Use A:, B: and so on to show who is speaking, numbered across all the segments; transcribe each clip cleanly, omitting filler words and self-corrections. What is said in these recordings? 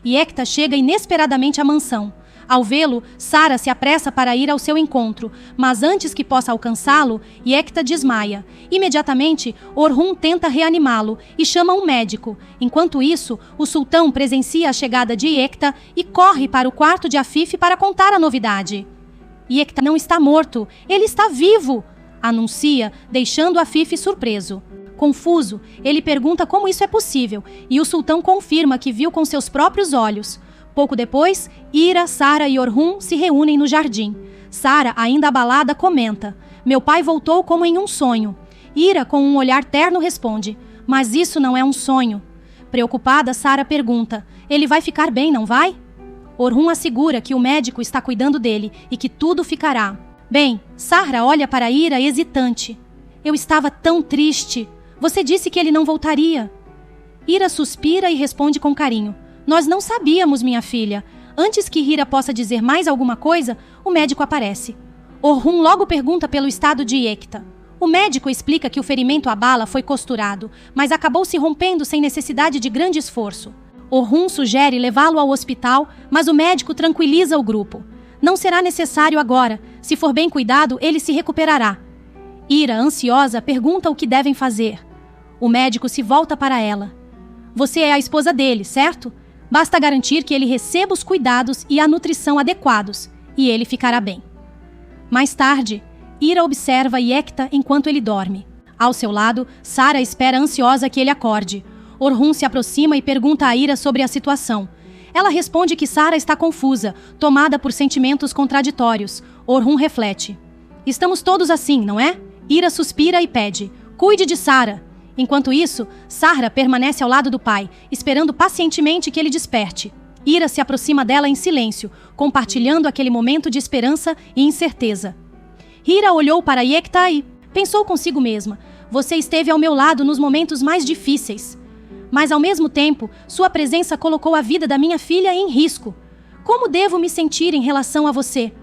A: Yekta chega inesperadamente à mansão. Ao vê-lo, Sara se apressa para ir ao seu encontro, mas antes que possa alcançá-lo, Yekta desmaia. Imediatamente, Orhun tenta reanimá-lo e chama um médico. Enquanto isso, o sultão presencia a chegada de Yekta e corre para o quarto de Afif para contar a novidade. Yekta não está morto, ele está vivo, anuncia, deixando Afif surpreso. Confuso, ele pergunta como isso é possível e o sultão confirma que viu com seus próprios olhos. Pouco depois, Ira, Sara e Orhun se reúnem no jardim. Sara, ainda abalada, comenta: "Meu pai voltou como em um sonho." Ira, com um olhar terno, responde: "Mas isso não é um sonho." Preocupada, Sara pergunta: "Ele vai ficar bem, não vai?" Orhun assegura que o médico está cuidando dele e que tudo ficará bem. Sara olha para Ira hesitante. "Eu estava tão triste. Você disse que ele não voltaria." Ira suspira e responde com carinho: "Nós não sabíamos, minha filha." Antes que Ira possa dizer mais alguma coisa, o médico aparece. Orhun logo pergunta pelo estado de Yekta. O médico explica que o ferimento à bala foi costurado, mas acabou se rompendo sem necessidade de grande esforço. Orhun sugere levá-lo ao hospital, mas o médico tranquiliza o grupo. "Não será necessário agora. Se for bem cuidado, ele se recuperará." Ira, ansiosa, pergunta o que devem fazer. O médico se volta para ela. "Você é a esposa dele, certo? Basta garantir que ele receba os cuidados e a nutrição adequados, e ele ficará bem." Mais tarde, Ira observa Yekta enquanto ele dorme. Ao seu lado, Sara espera ansiosa que ele acorde. Orhun se aproxima e pergunta a Ira sobre a situação. Ela responde que Sara está confusa, tomada por sentimentos contraditórios. Orhun reflete: "Estamos todos assim, não é?" Ira suspira e pede: "Cuide de Sara." Enquanto isso, Sara permanece ao lado do pai, esperando pacientemente que ele desperte. Ira se aproxima dela em silêncio, compartilhando aquele momento de esperança e incerteza. Ira olhou para Yekta e pensou consigo mesma: "Você esteve ao meu lado nos momentos mais difíceis. Mas, ao mesmo tempo, sua presença colocou a vida da minha filha em risco. Como devo me sentir em relação a você?"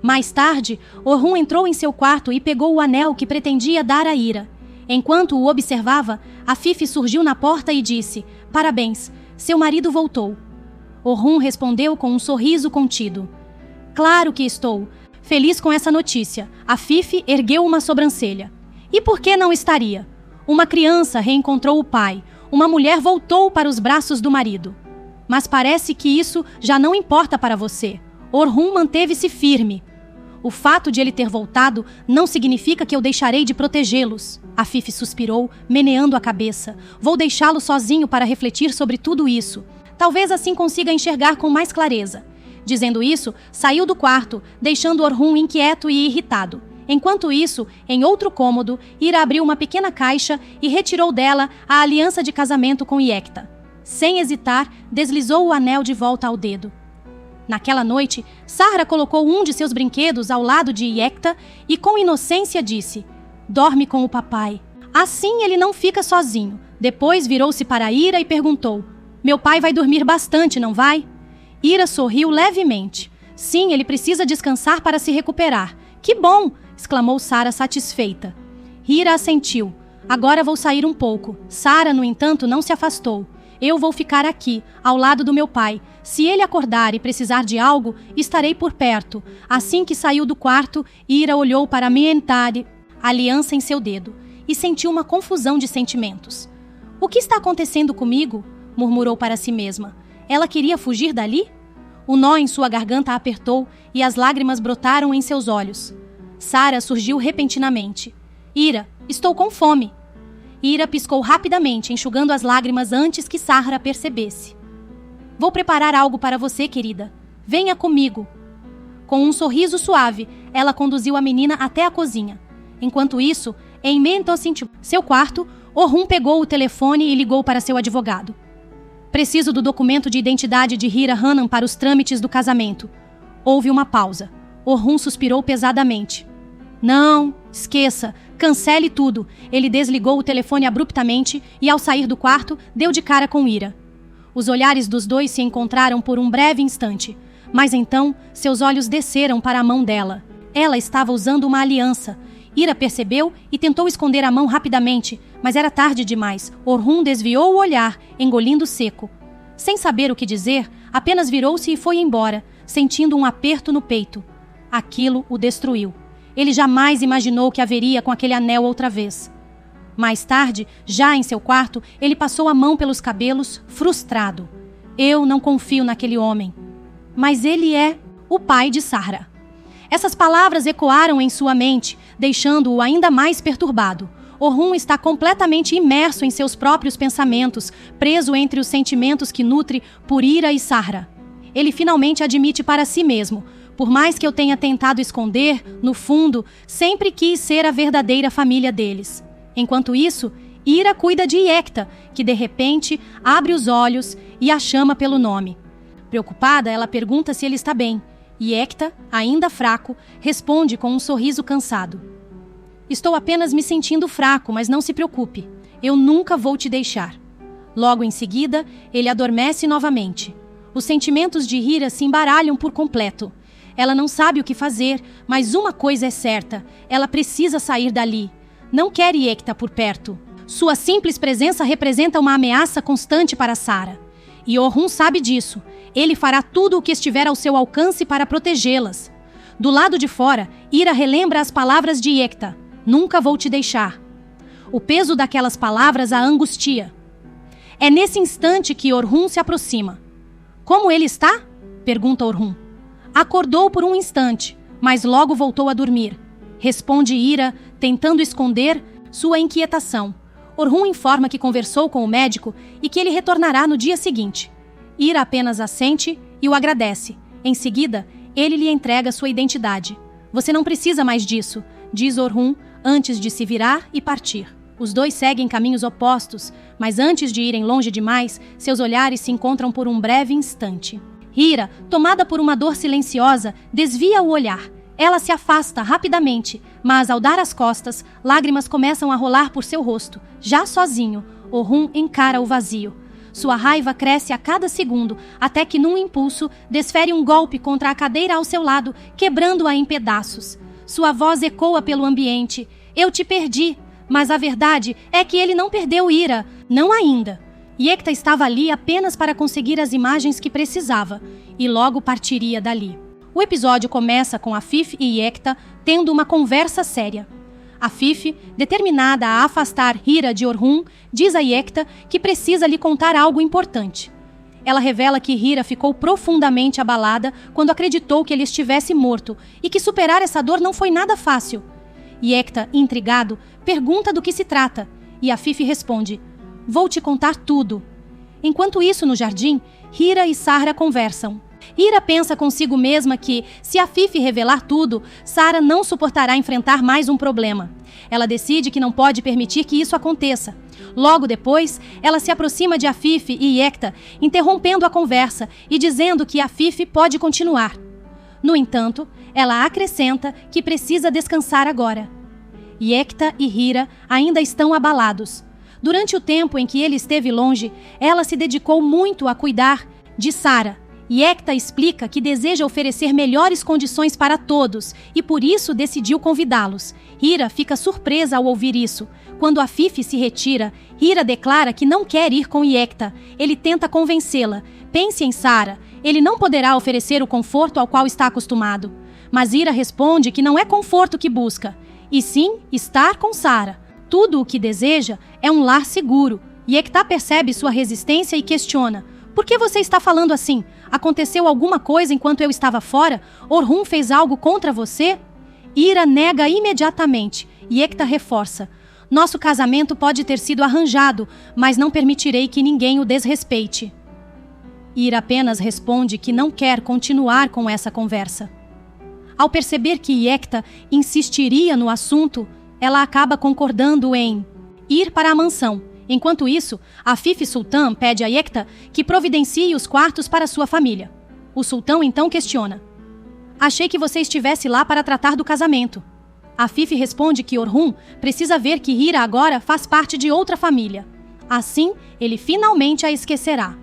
A: Mais tarde, Orhun entrou em seu quarto e pegou o anel que pretendia dar a Ira. Enquanto o observava, Afif surgiu na porta e disse: "Parabéns, seu marido voltou." Orhun respondeu com um sorriso contido: "Claro que estou. Feliz com essa notícia." Afif ergueu uma sobrancelha. "E por que não estaria? Uma criança reencontrou o pai. Uma mulher voltou para os braços do marido. Mas parece que isso já não importa para você." Orhun manteve-se firme. "O fato de ele ter voltado não significa que eu deixarei de protegê-los." Afif suspirou, meneando a cabeça. "Vou deixá-lo sozinho para refletir sobre tudo isso. Talvez assim consiga enxergar com mais clareza." Dizendo isso, saiu do quarto, deixando Orhun inquieto e irritado. Enquanto isso, em outro cômodo, Ira abriu uma pequena caixa e retirou dela a aliança de casamento com Yekta. Sem hesitar, deslizou o anel de volta ao dedo. Naquela noite, Sara colocou um de seus brinquedos ao lado de Yekta e com inocência disse: "Dorme com o papai. Assim ele não fica sozinho." Depois virou-se para Ira e perguntou: "Meu pai vai dormir bastante, não vai?" Ira sorriu levemente. "Sim, ele precisa descansar para se recuperar." "Que bom!" exclamou Sara satisfeita. Ira assentiu. "Agora vou sair um pouco." Sara, no entanto, não se afastou. "Eu vou ficar aqui, ao lado do meu pai. Se ele acordar e precisar de algo, estarei por perto." Assim que saiu do quarto, Ira olhou para Mientari, aliança em seu dedo, e sentiu uma confusão de sentimentos. "O que está acontecendo comigo?" murmurou para si mesma. Ela queria fugir dali? O nó em sua garganta apertou e as lágrimas brotaram em seus olhos. Sara surgiu repentinamente. "Ira, estou com fome." Ira piscou rapidamente, enxugando as lágrimas antes que Sara percebesse. "Vou preparar algo para você, querida. Venha comigo." Com um sorriso suave, ela conduziu a menina até a cozinha. Enquanto isso, em Mentosint, seu quarto, Orhun pegou o telefone e ligou para seu advogado. "Preciso do documento de identidade de Hira Hannan para os trâmites do casamento." Houve uma pausa. Orhun suspirou pesadamente. "Não, esqueça, cancele tudo." Ele desligou o telefone abruptamente e, ao sair do quarto, deu de cara com Ira. Os olhares dos dois se encontraram por um breve instante, mas então seus olhos desceram para a mão dela. Ela estava usando uma aliança. Ira percebeu e tentou esconder a mão rapidamente, mas era tarde demais. Orhun desviou o olhar, engolindo seco. Sem saber o que dizer, apenas virou-se e foi embora, sentindo um aperto no peito. Aquilo o destruiu. Ele jamais imaginou que haveria com aquele anel outra vez. Mais tarde, já em seu quarto, ele passou a mão pelos cabelos, frustrado. Eu não confio naquele homem. Mas ele é o pai de Sarah. Essas palavras ecoaram em sua mente, deixando-o ainda mais perturbado. Orhun está completamente imerso em seus próprios pensamentos, preso entre os sentimentos que nutre por Hira e Sarah. Ele finalmente admite para si mesmo: por mais que eu tenha tentado esconder, no fundo, sempre quis ser a verdadeira família deles. Enquanto isso, Hira cuida de Yekta, que de repente abre os olhos e a chama pelo nome. Preocupada, ela pergunta se ele está bem. Yekta, ainda fraco, responde com um sorriso cansado. Estou apenas me sentindo fraco, mas não se preocupe. Eu nunca vou te deixar. Logo em seguida, ele adormece novamente. Os sentimentos de Hira se embaralham por completo. Ela não sabe o que fazer, mas uma coisa é certa: ela precisa sair dali. Não quer Yekta por perto. Sua simples presença representa uma ameaça constante para Sarah. E Orhun sabe disso. Ele fará tudo o que estiver ao seu alcance para protegê-las. Do lado de fora, Hira relembra as palavras de Yekta: nunca vou te deixar. O peso daquelas palavras a angustia. É nesse instante que Orhun se aproxima. Como ele está? Pergunta Orhun. Acordou por um instante, mas logo voltou a dormir. Responde Hira, tentando esconder sua inquietação. Orhun informa que conversou com o médico e que ele retornará no dia seguinte. Hira apenas assente e o agradece. Em seguida, ele lhe entrega sua identidade. Você não precisa mais disso, diz Orhun antes de se virar e partir. Os dois seguem caminhos opostos, mas antes de irem longe demais, seus olhares se encontram por um breve instante. Hira, tomada por uma dor silenciosa, desvia o olhar. Ela se afasta rapidamente, mas ao dar as costas, lágrimas começam a rolar por seu rosto. Já sozinho, Orhun encara o vazio. Sua raiva cresce a cada segundo, até que num impulso, desfere um golpe contra a cadeira ao seu lado, quebrando-a em pedaços. Sua voz ecoa pelo ambiente. Eu te perdi. Mas a verdade é que ele não perdeu Hira. Não ainda. Yekta estava ali apenas para conseguir as imagens que precisava, e logo partiria dali. O episódio começa com Afif e Yekta tendo uma conversa séria. Afif, determinada a afastar Hira de Orhun, diz a Yekta que precisa lhe contar algo importante. Ela revela que Hira ficou profundamente abalada quando acreditou que ele estivesse morto e que superar essa dor não foi nada fácil. Yekta, intrigado, pergunta do que se trata e Afif responde: vou te contar tudo. Enquanto isso, no jardim, Hira e Sarah conversam. Hira pensa consigo mesma que, se Afif revelar tudo, Sarah não suportará enfrentar mais um problema. Ela decide que não pode permitir que isso aconteça. Logo depois, ela se aproxima de Afif e Yekta, interrompendo a conversa e dizendo que Afif pode continuar. No entanto, ela acrescenta que precisa descansar agora. Yekta e Hira ainda estão abalados. Durante o tempo em que ele esteve longe, ela se dedicou muito a cuidar de Sarah. Yekta explica que deseja oferecer melhores condições para todos e por isso decidiu convidá-los. Hira fica surpresa ao ouvir isso. Quando Afif se retira, Hira declara que não quer ir com Yekta. Ele tenta convencê-la. Pense em Sarah. Ele não poderá oferecer o conforto ao qual está acostumado. Mas Hira responde que não é conforto que busca, e sim estar com Sarah. Tudo o que deseja é um lar seguro. Yekta percebe sua resistência e questiona: por que você está falando assim? Aconteceu alguma coisa enquanto eu estava fora? Orhun fez algo contra você? Hira nega imediatamente. Yekta reforça: nosso casamento pode ter sido arranjado, mas não permitirei que ninguém o desrespeite. Hira apenas responde que não quer continuar com essa conversa. Ao perceber que Yekta insistiria no assunto, ela acaba concordando em ir para a mansão. Enquanto isso, Afif Sultan pede a Yekta que providencie os quartos para sua família. O sultão então questiona: achei que você estivesse lá para tratar do casamento. Afif responde que Orhun precisa ver que Hira agora faz parte de outra família. Assim, ele finalmente a esquecerá.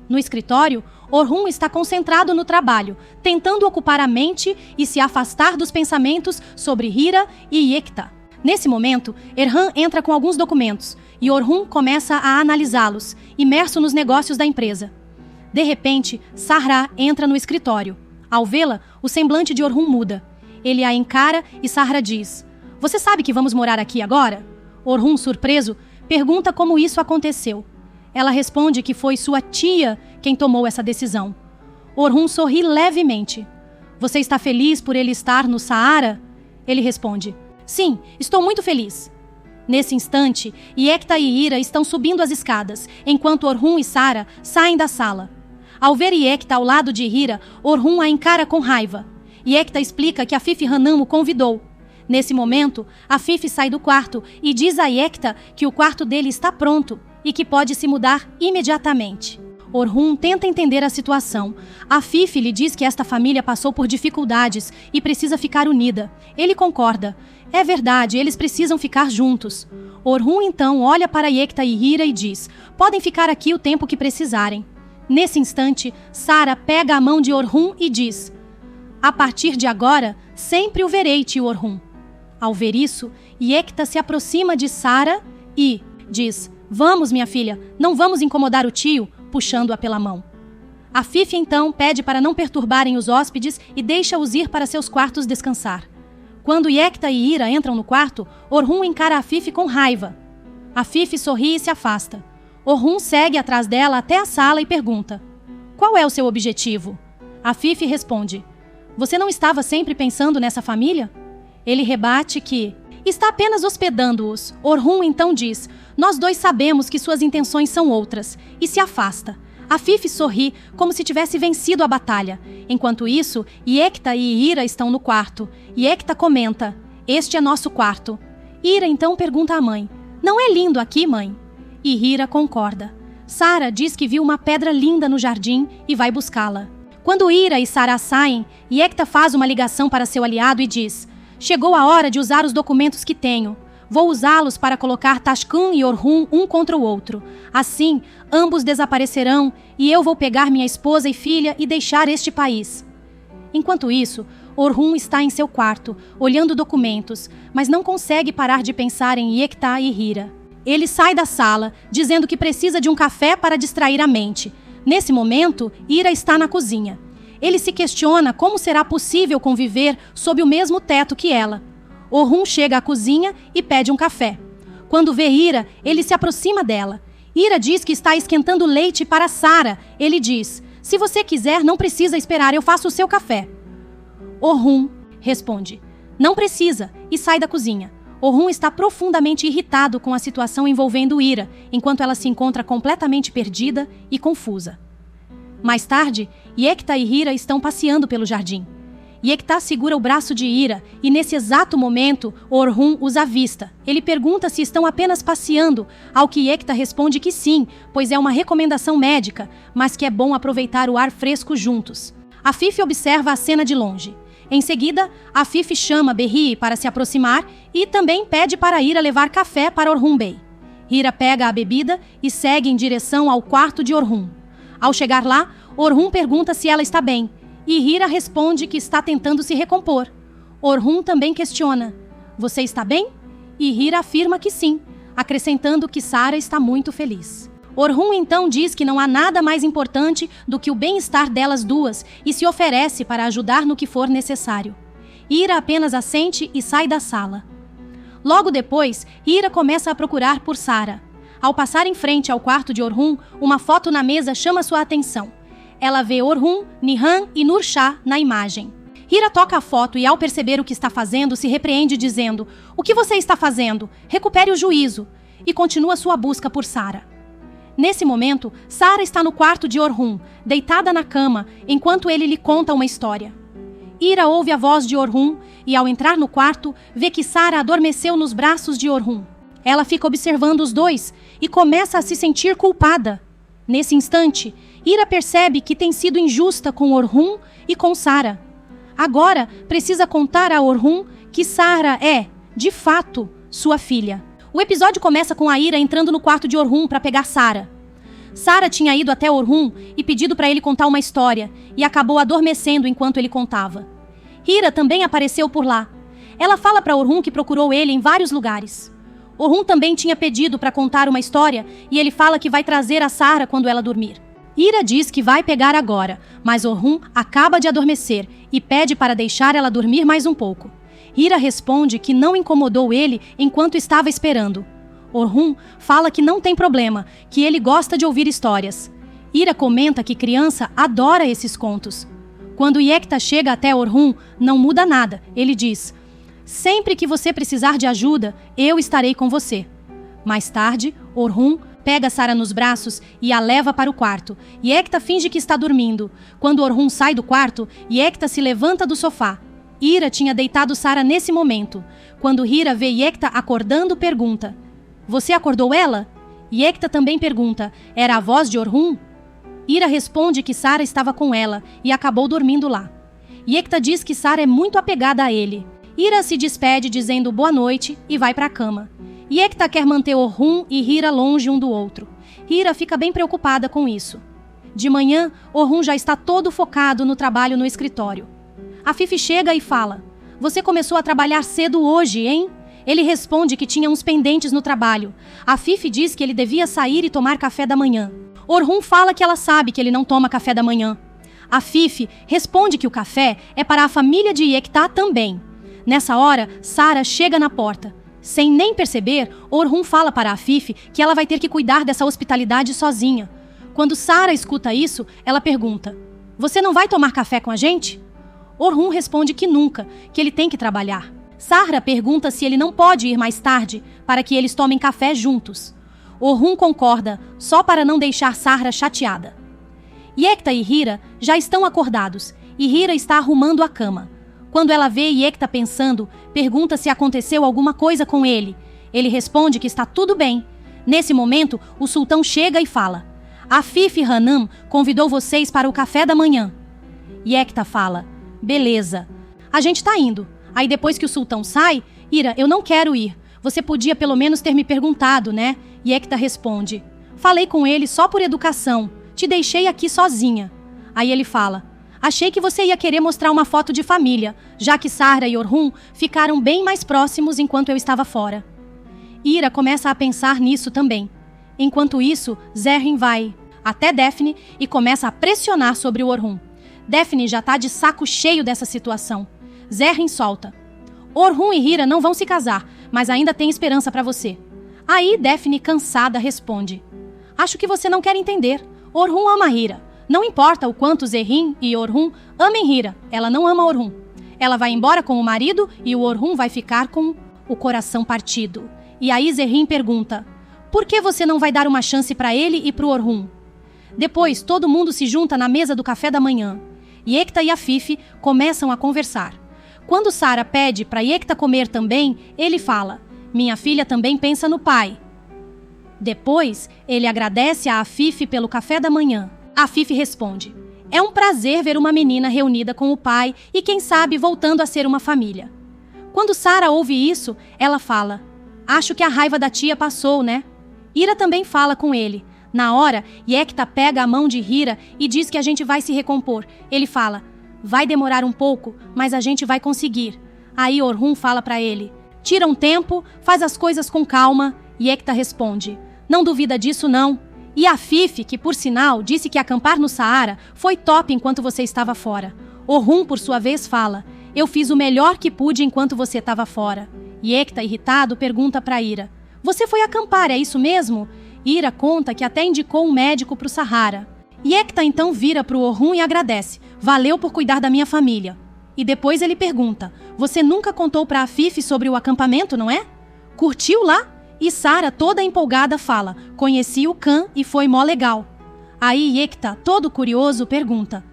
A: No escritório, Orhun está concentrado no trabalho, tentando ocupar a mente e se afastar dos pensamentos sobre Hira e Yekta. Nesse momento, Erhan entra com alguns documentos e Orhun começa a analisá-los, imerso nos negócios da empresa. De repente, Sahra entra no escritório. Ao vê-la, o semblante de Orhun muda. Ele a encara e Sahra diz: "Você sabe que vamos morar aqui agora?" Orhun, surpreso, pergunta como isso aconteceu. Ela responde que foi sua tia quem tomou essa decisão. Orhun sorri levemente. "Você está feliz por ele estar no Saara?" Ele responde: "Sim, estou muito feliz." Nesse instante, Yekta e Hira estão subindo as escadas, enquanto Orhun e Sara saem da sala. Ao ver Yekta ao lado de Hira, Orhun a encara com raiva. Yekta explica que Afif Hanım o convidou. Nesse momento, Afif sai do quarto e diz a Yekta que o quarto dele está pronto e que pode se mudar imediatamente. Orhun tenta entender a situação. Afif lhe diz que esta família passou por dificuldades e precisa ficar unida. Ele concorda. É verdade, eles precisam ficar juntos. Orhun então olha para Yekta e Hira e diz: "Podem ficar aqui o tempo que precisarem." Nesse instante, Sara pega a mão de Orhun e diz: "A partir de agora, sempre o verei, tio Orhun." Ao ver isso, Yekta se aproxima de Sara e diz: "Vamos, minha filha, não vamos incomodar o tio", puxando-a pela mão. Afif então pede para não perturbarem os hóspedes e deixa-os ir para seus quartos descansar. Quando Yekta e Hira entram no quarto, Orhun encara Afif com raiva. Afif sorri e se afasta. Orhun segue atrás dela até a sala e pergunta: "Qual é o seu objetivo?" Afif responde: "Você não estava sempre pensando nessa família?" Ele rebate que está apenas hospedando-os. Orhun então diz: "Nós dois sabemos que suas intenções são outras", e se afasta. Afif sorri como se tivesse vencido a batalha. Enquanto isso, Yekta e Hira estão no quarto. Yekta comenta: "Este é nosso quarto." Hira então pergunta à mãe: "Não é lindo aqui, mãe?" E Hira concorda. Sara diz que viu uma pedra linda no jardim e vai buscá-la. Quando Hira e Sara saem, Yekta faz uma ligação para seu aliado e diz: "Chegou a hora de usar os documentos que tenho. Vou usá-los para colocar Tashkun e Orhun um contra o outro. Assim, ambos desaparecerão e eu vou pegar minha esposa e filha e deixar este país." Enquanto isso, Orhun está em seu quarto, olhando documentos, mas não consegue parar de pensar em Yekta e Hira. Ele sai da sala, dizendo que precisa de um café para distrair a mente. Nesse momento, Hira está na cozinha. Ele se questiona como será possível conviver sob o mesmo teto que ela. Orhun chega à cozinha e pede um café. Quando vê Hira, ele se aproxima dela. Hira diz que está esquentando leite para Sara. Ele diz: "Se você quiser, não precisa esperar, eu faço o seu café." Orhun responde: "Não precisa", e sai da cozinha. Orhun está profundamente irritado com a situação envolvendo Hira, enquanto ela se encontra completamente perdida e confusa. Mais tarde, Yekta e Hira estão passeando pelo jardim. Yekta segura o braço de Hira e, nesse exato momento, Orhun os avista. Ele pergunta se estão apenas passeando, ao que Yekta responde que sim, pois é uma recomendação médica, mas que é bom aproveitar o ar fresco juntos. Afif observa a cena de longe. Em seguida, Afif chama Berri para se aproximar e também pede para Hira levar café para Orhun Bey. Hira pega a bebida e segue em direção ao quarto de Orhun. Ao chegar lá, Orhun pergunta se ela está bem, e Hira responde que está tentando se recompor. Orhun também questiona: "Você está bem?" E Hira afirma que sim, acrescentando que Sara está muito feliz. Orhun então diz que não há nada mais importante do que o bem-estar delas duas e se oferece para ajudar no que for necessário. Hira apenas assente e sai da sala. Logo depois, Hira começa a procurar por Sara. Ao passar em frente ao quarto de Orhun, uma foto na mesa chama sua atenção. Ela vê Orhun, Nihan e Nur Shah na imagem. Hira toca a foto e, ao perceber o que está fazendo, se repreende dizendo: "O que você está fazendo? Recupere o juízo." E continua sua busca por Sara. Nesse momento, Sara está no quarto de Orhun, deitada na cama, enquanto ele lhe conta uma história. Hira ouve a voz de Orhun e, ao entrar no quarto, vê que Sara adormeceu nos braços de Orhun. Ela fica observando os dois e começa a se sentir culpada. Nesse instante, Hira percebe que tem sido injusta com Orhun e com Sara. Agora, precisa contar a Orhun que Sara é, de fato, sua filha. O episódio começa com a Hira entrando no quarto de Orhun para pegar Sara. Sara tinha ido até Orhun e pedido para ele contar uma história, e acabou adormecendo enquanto ele contava. Hira também apareceu por lá. Ela fala para Orhun que procurou ele em vários lugares. Orhun também tinha pedido para contar uma história, e ele fala que vai trazer a Sara quando ela dormir. Hira diz que vai pegar agora, mas Orhun acaba de adormecer e pede para deixar ela dormir mais um pouco. Hira responde que não incomodou ele enquanto estava esperando. Orhun fala que não tem problema, que ele gosta de ouvir histórias. Hira comenta que criança adora esses contos. Quando Yekta chega até Orhun, não muda nada. Ele diz: sempre que você precisar de ajuda, eu estarei com você. Mais tarde, Orhun pega Sara nos braços e a leva para o quarto. Yekta finge que está dormindo. Quando Orhun sai do quarto, Yekta se levanta do sofá. Hira tinha deitado Sara nesse momento. Quando Hira vê Yekta acordando, pergunta: você acordou ela? Yekta também pergunta: era a voz de Orhun? Hira responde que Sara estava com ela e acabou dormindo lá. Yekta diz que Sara é muito apegada a ele. Hira se despede dizendo boa noite e vai para a cama. Yekta quer manter Orhun e Hira longe um do outro. Hira fica bem preocupada com isso. De manhã, Orhun já está todo focado no trabalho no escritório. Afif chega e fala: você começou a trabalhar cedo hoje, hein? Ele responde que tinha uns pendentes no trabalho. Afif diz que ele devia sair e tomar café da manhã. Orhun fala que ela sabe que ele não toma café da manhã. Afif responde que o café é para a família de Yekta também. Nessa hora, Sara chega na porta. Sem nem perceber, Orhun fala para Afif que ela vai ter que cuidar dessa hospitalidade sozinha. Quando Sara escuta isso, ela pergunta: você não vai tomar café com a gente? Orhun responde que nunca, que ele tem que trabalhar. Sara pergunta se ele não pode ir mais tarde para que eles tomem café juntos. Orhun concorda, só para não deixar Sara chateada. Yekta e Hira já estão acordados e Hira está arrumando a cama. Quando ela vê Yekta pensando, pergunta se aconteceu alguma coisa com ele. Ele responde que está tudo bem. Nesse momento, o sultão chega e fala: Afif Hanım convidou vocês para o café da manhã. Yekta fala: beleza, a gente tá indo. Aí depois que o sultão sai, Hira, eu não quero ir. Você podia pelo menos ter me perguntado, né? Yekta responde: falei com ele só por educação. Te deixei aqui sozinha. Aí ele fala: achei que você ia querer mostrar uma foto de família, já que Sara e Orhun ficaram bem mais próximos enquanto eu estava fora. Hira começa a pensar nisso também. Enquanto isso, Zerrin vai até Daphne e começa a pressionar sobre o Orhun. Daphne já tá de saco cheio dessa situação. Zerrin solta: Orhun e Hira não vão se casar, mas ainda tem esperança para você. Aí Daphne, cansada, responde: acho que você não quer entender. Orhun ama Hira. Não importa o quanto Zerrin e Orhun amem Hira, ela não ama Orhun. Ela vai embora com o marido e o Orhun vai ficar com o coração partido. E aí Zerrin pergunta: por que você não vai dar uma chance para ele e pro Orhun? Depois, todo mundo se junta na mesa do café da manhã. Yekta e Afif começam a conversar. Quando Sara pede para Yekta comer também, ele fala: minha filha também pensa no pai. Depois, ele agradece a Afif pelo café da manhã. Afif responde: é um prazer ver uma menina reunida com o pai e, quem sabe, voltando a ser uma família. Quando Sara ouve isso, ela fala: acho que a raiva da tia passou, né? Hira também fala com ele. Na hora, Yekta pega a mão de Hira e diz que a gente vai se recompor. Ele fala: vai demorar um pouco, mas a gente vai conseguir. Aí Orhun fala para ele: tira um tempo, faz as coisas com calma. Yekta responde: não duvida disso não. E Afif, que por sinal disse que acampar no Saara foi top enquanto você estava fora. Orhun, por sua vez, fala: eu fiz o melhor que pude enquanto você estava fora. Yekta, irritado, pergunta para Hira: você foi acampar, é isso mesmo? Hira conta que até indicou um médico para o Sahara. Yekta então vira para o Orhun e agradece: valeu por cuidar da minha família. E depois ele pergunta: você nunca contou para Afif sobre o acampamento, não é? Curtiu lá? E Sara, toda empolgada, fala: conheci o Khan e foi mó legal. Aí Yekta, todo curioso, pergunta: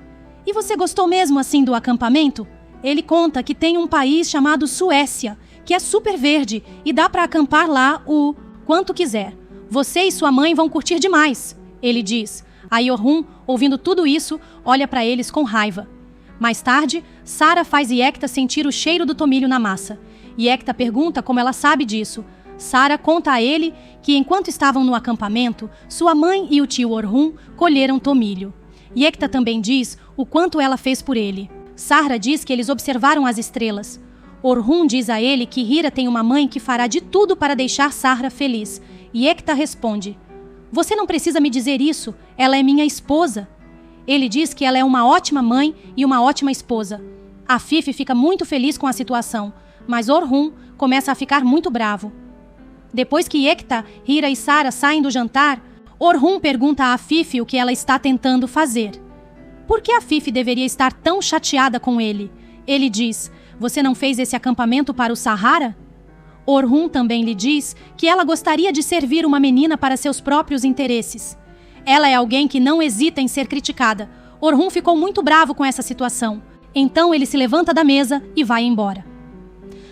A: e você gostou mesmo assim do acampamento? Ele conta que tem um país chamado Suécia, que é super verde e dá para acampar lá o quanto quiser. Você e sua mãe vão curtir demais, ele diz. Aí Orhun, ouvindo tudo isso, olha para eles com raiva. Mais tarde, Sara faz Yekta sentir o cheiro do tomilho na massa. Yekta pergunta como ela sabe disso. Sara conta a ele que, enquanto estavam no acampamento, sua mãe e o tio Orhun colheram tomilho. Yekta também diz o quanto ela fez por ele. Sara diz que eles observaram as estrelas. Orhun diz a ele que Hira tem uma mãe que fará de tudo para deixar Sara feliz. Yekta responde: Você não precisa me dizer isso, ela é minha esposa. Ele diz que ela é uma ótima mãe e uma ótima esposa. Afif fica muito feliz com a situação, mas Orhun começa a ficar muito bravo. Depois que Yekta, Hira e Sara saem do jantar, Orhun pergunta a Afif o que ela está tentando fazer. Por que Afif deveria estar tão chateada com ele? Ele diz: você não fez esse acampamento para o Sahara? Orhun também lhe diz que ela gostaria de servir uma menina para seus próprios interesses. Ela é alguém que não hesita em ser criticada. Orhun ficou muito bravo com essa situação. Então ele se levanta da mesa e vai embora.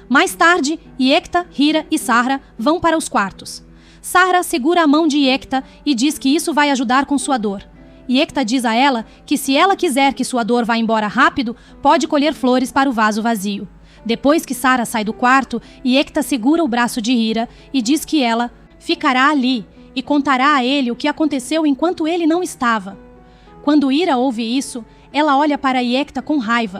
A: Mais tarde, Yekta, Hira e Sahra vão para os quartos. Sahra segura a mão de Yekta e diz que isso vai ajudar com sua dor. Yekta diz a ela que se ela quiser que sua dor vá embora rápido, pode colher flores para o vaso vazio. Depois que Sahra sai do quarto, Yekta segura o braço de Hira e diz que ela ficará ali e contará a ele o que aconteceu enquanto ele não estava. Quando Hira ouve isso, ela olha para Yekta com raiva